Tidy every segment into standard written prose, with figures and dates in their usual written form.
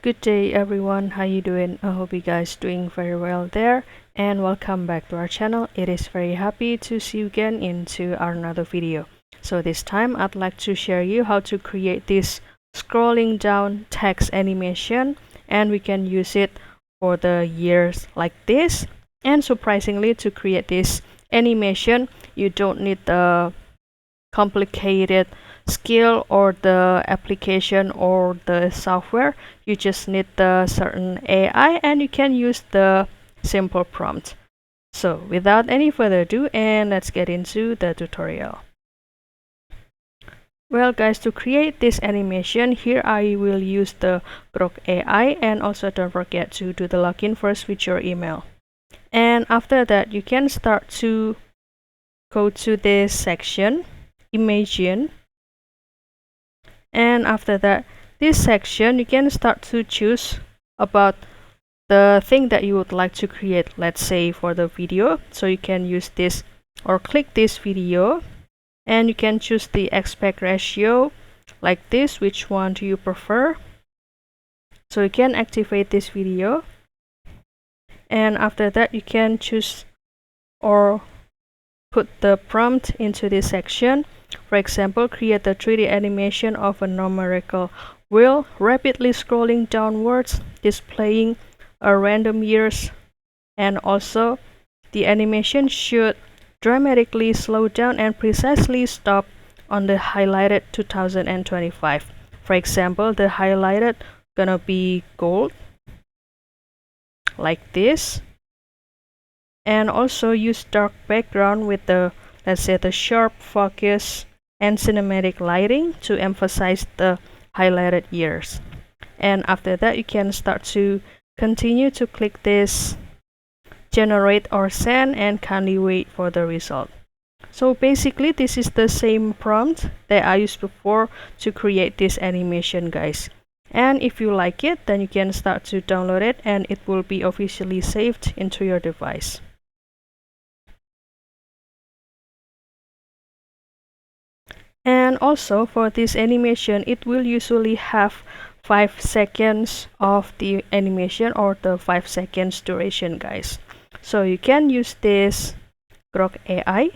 Good day everyone, how you doing? I hope you guys doing very well there, and welcome back to our channel. It is very happy to see you again into our another video. So this time I'd like to share you how to create this scrolling down text animation, and we can use it for the years like this. And surprisingly, to create this animation you don't need the complicated skill or the application or the software. You just need the certain AI and you can use the simple prompt. So without any further ado, and let's get into the tutorial. Well guys, to create this animation, here I will use the Grok AI, and also don't forget to do the login first with your email. And after that, you can start to go to this section, Imagine. And after that, this section you can start to choose about the thing that you would like to create. Let's say for the video, so you can use this or click this video, and you can choose the aspect ratio like this. Which one do you prefer? So you can activate this video, and after that you can choose or put the prompt into this section. For example, create the 3D animation of a numerical wheel rapidly scrolling downwards, displaying a random years, and also the animation should dramatically slow down and precisely stop on the highlighted 2025. For example, the highlighted gonna be gold like this, and also use dark background with the, let's say, the sharp focus and cinematic lighting to emphasize the highlighted years. And after that, you can start to continue to click this generate or send, and kindly wait for the result. So basically this is the same prompt that I used before to create this animation, guys. And if you like it, then you can start to download it and it will be officially saved into your device. And also for this animation, it will usually have 5 seconds of the animation, or the 5 seconds duration, guys. So you can use this Grok AI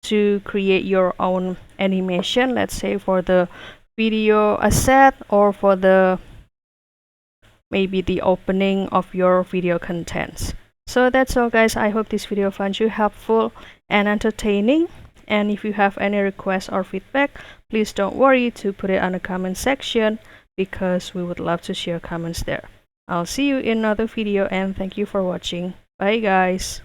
to create your own animation, let's say for the video asset or for the maybe the opening of your video contents. So that's all guys. I hope this video found you helpful and entertaining. And if you have any requests or feedback, please don't worry to put it on the comment section, because we would love to share comments there. I'll see you in another video, and thank you for watching. Bye guys.